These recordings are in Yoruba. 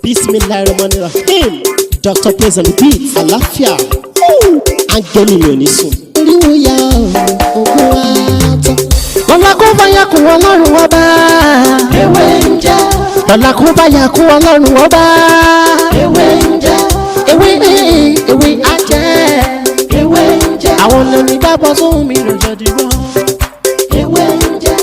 Bismillahirrahmanirrahim. Dr. Praise and the beat. Àlàáfíà. Áńgẹ́lì mi ò ní sùn. Oríwo ya ogun wa tán. Lọ́la kó bá yà kún Ọlọ́run ọba. Ewé ń jẹ́. Lọ́la kó bá yà kún Ọlọ́run ọba. Ewé ń jẹ́. Ewé á jẹ́. Ewé ń jẹ́. Àwọn lẹ́ni bá bọ́ sóhun mi lọ́jọ́ dìbò. Ewé ń jẹ́.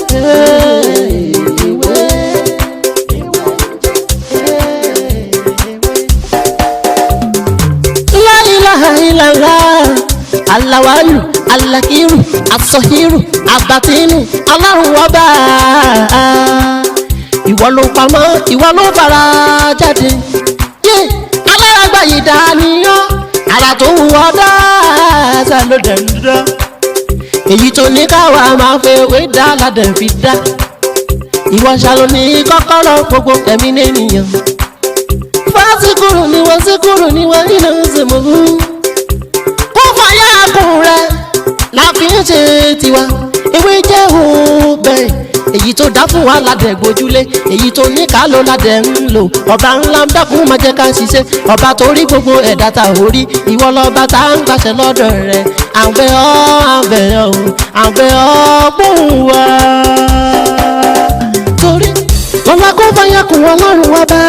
Alawalu, alakiru, asọhiru, abatinu, Ọlọ́run ọba. Ìwọ ló pamọ́, ìwọ ló fara jáde. Alárágbá yìí dániyàn, ara tó wù ọ́ dáadáa ló dẹ̀ ń dá. Èyí tó ní káwa máa fẹ́ wé dá ládẹ̀ fi dá. Ìwọ ṣàlò ní kọ́kọ́rọ́ gbogbo ẹ̀mí nìyẹn. Fásikúrò ni wọ́n síkúrò ni wọ́n nínú ìsèmọ̀gù. La fi ń ṣe tiwa ewé jẹ́ òbẹ̀ èyí tó dá fún wa ládẹ̀ gbójúlé èyí tó ní ká ló ládẹ̀ ń lò ọba ńlá ń dákun máa jẹ́ ká ṣiṣẹ́ ọba tó rí gbogbo ẹ̀dá ta orí ìwọ lọ́ba tá ń gbàṣẹ lọ́dọ̀ rẹ̀ àbẹ̀ ọ́ gbóhùn wa. torí lọ́la kó bá yà kún Ọlọ́run ọba.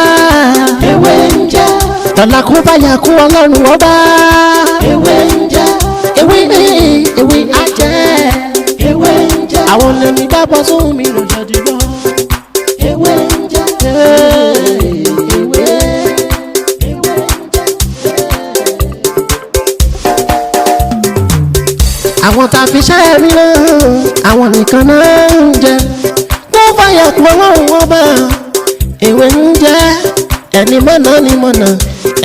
Ewé ń jẹ́. Lọ́la kó bá yà kún Ọlọ́run ọba. Ewé ń jẹ́. Ewé á jẹ́. Ewé ń jẹ́. Àwọn lẹ́ni bá bọ́ sóhun mi lọ́jọ́ dìbò. Ewé ń jẹ́. Ewé ń jẹ́. Àwọn tá a fi ṣẹ́ rí náà àwọn nìkan náà ń jẹ. Wọ́n fàyà kún Ọlọ́run ọba. Ewé ń jẹ́. Ẹni mọ̀nà ni mọ̀nà.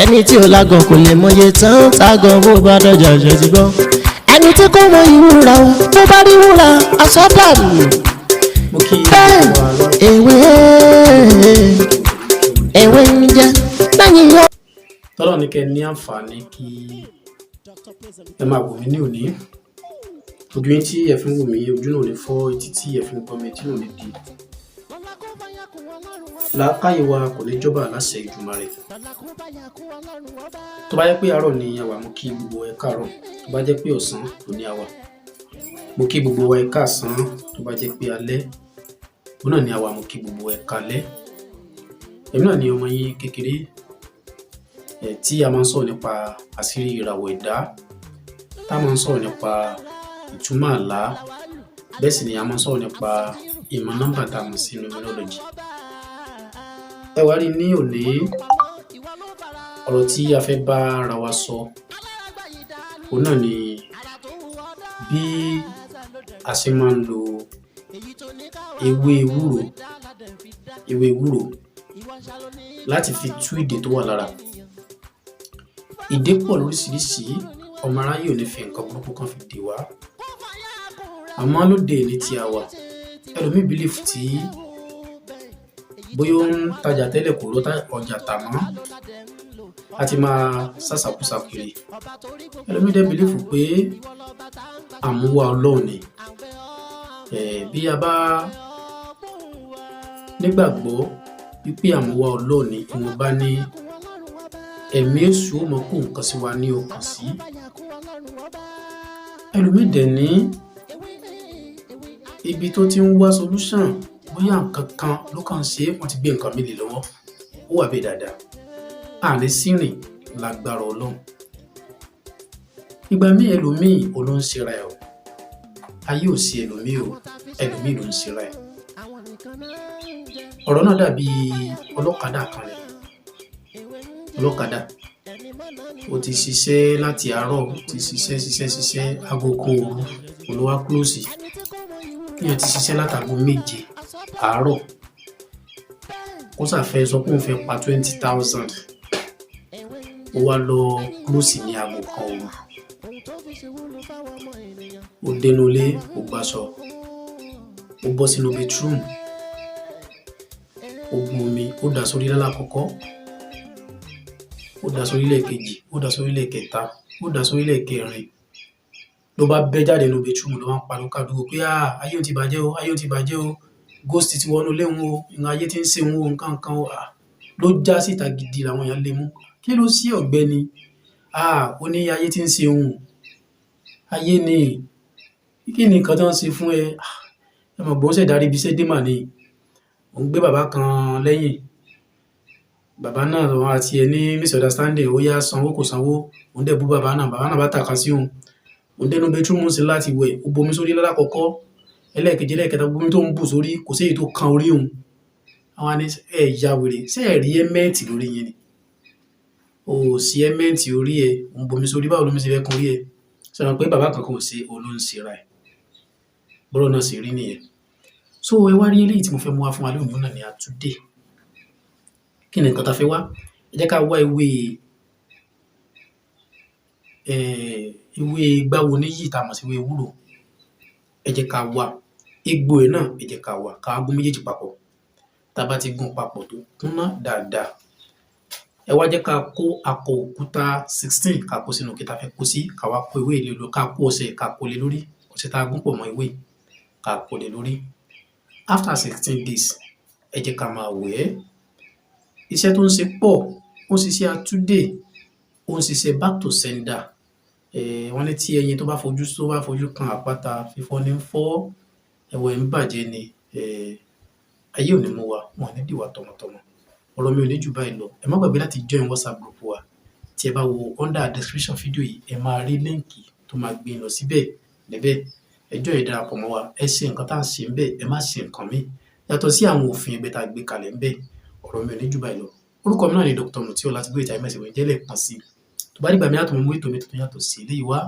Ẹni tí ò lágọ̀ kò lè mọye tán tágọ̀ bó bá dọ̀jà ṣe ti gbọ́. Ẹni tí kò mọ ìwúra o tó bá rí wúra àsọdànù. Bẹ́ẹ̀ ewé ń jẹ́ lẹ́yìn yọ. Tọ́lọ̀ ní kẹ́ ní àǹfààní kí ẹ máa wò mí ní òní. Ojú yín tí ẹ fi ń wò mí ojú náà ní fọ́, etí tí ẹ fi ń gbọ́ mi tí náà ní di. Làákàyè wa kò ní jọba láṣẹ Ìdùmarè. Tó bá jẹ́ pé àárọ̀ ni àwa mo kí gbogbo ẹ káàárọ̀, tó bá jẹ́ pé ọ̀sán ló ní àwa mo kí gbogbo wa ẹ káàsán, tó bá jẹ́ pé alẹ́ òun náà ni àwa mo kí gbogbo ẹ káalẹ́. Èmi náà ni ọmọ yín kékeré tí a máa ń sọ̀rọ̀ nípa àṣírí ìràwọ̀ ẹ̀dá, tá a máa ń sọ̀rọ̀ nípa ìtumọ̀ àlá, bẹ́ẹ̀ sì ni a máa ń sọ̀rọ̀ nípa ìmọ̀ nọ́mbà tá a mọ̀ sí numerology. Ẹ wá rí ní òní ọ̀rọ̀ tí a fẹ́ bá ara wa sọ òun náà ni bí a ṣe máa ń lo ewé ewúro láti fi tú ìdè tó wà lára. Ìdè pọ̀ lóríṣiríṣi, ọmọ aráyé ò ní fi nǹkan burúkú kan fi dè wá. Àmọ́ lóde ní tí a wà ẹlòmíì bílífù tí bóyá ó ń tajà tẹ́lẹ̀ kò lọ ọjà tà mọ́ a ti máa sàṣàkúsà kiri. Ẹlòmíì dẹ̀ bílífù pé àmúwá Ọlọ́run ni. Bí a bá nígbàgbọ́ wípé àmúwá Ọlọ́run ni ìwọ̀nba ní ẹ̀mí èṣù ó mọ̀ kó nǹkan sí wa ní ọkàn sí. Ẹlòmíì dẹ̀ ní ibi tó ti ń wá solution bóyá nǹkan kan ló kàn ṣe wọ́n ti gbé nǹkan mi lè lọ́wọ́ ó wà bẹ́ẹ̀ dáadáa. Àní sírìn lágbára Ọlọ́run. Ìgbà míì ẹlòmíì ò ló ń ṣera ẹ̀ o, ayé ò sí ẹlòmíì o, ẹlòmíì ló ń ṣera ẹ̀. Ọ̀rọ̀ náà dàbí ọlọ́kadà kan rẹ̀. Ọlọ́kadà ó ti ṣiṣẹ́ láti àárọ̀, ti ṣiṣẹ́ aago kan òru olówá kúlòsì. Èèyàn ti ṣiṣẹ́ látago 7 àárọ̀ kó sàfẹ́ sọ pé òun fẹ́ pa 20,000 ó wá lọ kúlòsì ní aago kan òru. Ó dénú ilé, ó gbàṣọ, ó bọ́ sínú bedroom, ó gun omi, ó dà sórí lálákọ̀ọ́kọ́, ó dà sórí lẹ́ẹ̀kejì, ó dà sórí lẹ́ẹ̀kẹta, ó dà sórí lẹ́ẹ̀kẹrin. Ló bá bẹ́ jáde nínú bedroom ló wá ń pariwo kádùúgbò pé ayé ò ti bàjẹ́ o, ayé ò ti bàjẹ́ o, ghost ti wọnú ilé wọn o, ìran ayé ti ń ṣe wọn o, nǹkan kan o. ló já síta gidi làwọn èèyàn lè mú. Kí ló sí ọ̀gbẹ́ni? Ó ní ayé tí ń ṣe òun. Ayé ni. Kí ni nǹkan tó ń ṣe fún ẹ? Ẹ mọ̀ gbọ́n ṣẹ̀dá rí ibi iṣẹ́ dé mà ni. Ò ń gbé bàbá kan lẹ́yìn. Bàbá náà wọn àti ẹ ní misunderstanding, ó yá sanwó kò sanwó. Òun dẹ̀ bú bàbá náà bá tàka sí òun. Òun dẹnu bedroom sí láti wẹ̀, ó bomi sórí lálákọ̀ọ́kọ́. Ẹlẹ́ẹ̀kejì ẹlẹ́ẹ̀kẹta bomi tó ń bù sórí kò sí èyí tó kan orí òun. Àwọn ní ẹ ya wèrè, ṣé ẹ rí ẹ́mẹ́ǹtì lórí yín ni? O ò sí ẹ́mẹ́ǹtì orí ẹ, òun bomi sórí báwo lómi ṣe fẹ́ kan orí ẹ? Ṣé wọn pé bàbá kankan ò sí olóhùn sí ra ẹ̀? Bọ́rọ̀ náà sì rí nìyẹn. So ẹ wá rí eléyìí tí mo fẹ́ mú wá fún wa lónìí náà ní àtúndé. Kí ni nǹkan tá a fẹ́ wá? Ẹ jẹ́ ká wá ewé gbáwo níyì tá a mọ̀ sí ewé ewúro. Ẹ jẹ́ ká wá egbò ẹ̀ náà, ẹ jẹ́ ká wá ká gún méjèèjì papọ̀. Tá a bá ti gún papọ̀ tó kúnná dáadáa, ẹ wá jẹ́ ká kó akọ òkúta 16 ká kó sínú ike tá a fẹ́ kó sí, ká wá kó ewé ìlú ká kó ọṣẹ ká kó lé lórí. Ọṣẹ tá a gún pọ̀ mọ́ ewé ká kó lé lórí. After 16 days, ẹ jẹ́ ká máa wẹ̀ ẹ́. Iṣẹ́ tó ń ṣe pọ̀, ó ń ṣiṣẹ́ àtúndé, ó ń ṣiṣẹ́ back to sender. Wọ́n ní tí ẹyin tó bá fojú kan àpáta, fífọ́ ní ń fọ́, ẹ̀wọ̀ ẹ̀ ń bàjẹ́ ni. Ayé ò ní mú wa, wọn ò ní dì wá tọmọtọmọ. Ọ̀rọ̀ mi ò ní jù báyìí lọ. Ẹ má gbàgbé láti join WhatsApp group wa. Tí ẹ bá wo under description fídíò yìí, ẹ máa rí líǹkì tó máa gbé lọ síbẹ̀ níbẹ̀. Ẹ join darapọ̀ mọ́ wa, ẹ ṣe nǹkan tá à ń ṣe ńbẹ̀, ẹ má ṣe nǹkan míì. Yàtọ̀ sí àwọn òfin ẹgbẹ́ tá a gbé kalẹ̀ ńbẹ̀. Ọ̀rọ̀ mi ò ní jù báyìí lọ. Orúkọ mi náà ni Dr. Mutiu Ọlátìgbóyè Táyé Mẹ́sì ìwé jẹ́lẹ̀ kan sí. Tó bá dìgbà mi á tún mú ètò mi tuntun yàtọ̀ sí eléyìí wá.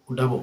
Ó dàbọ̀.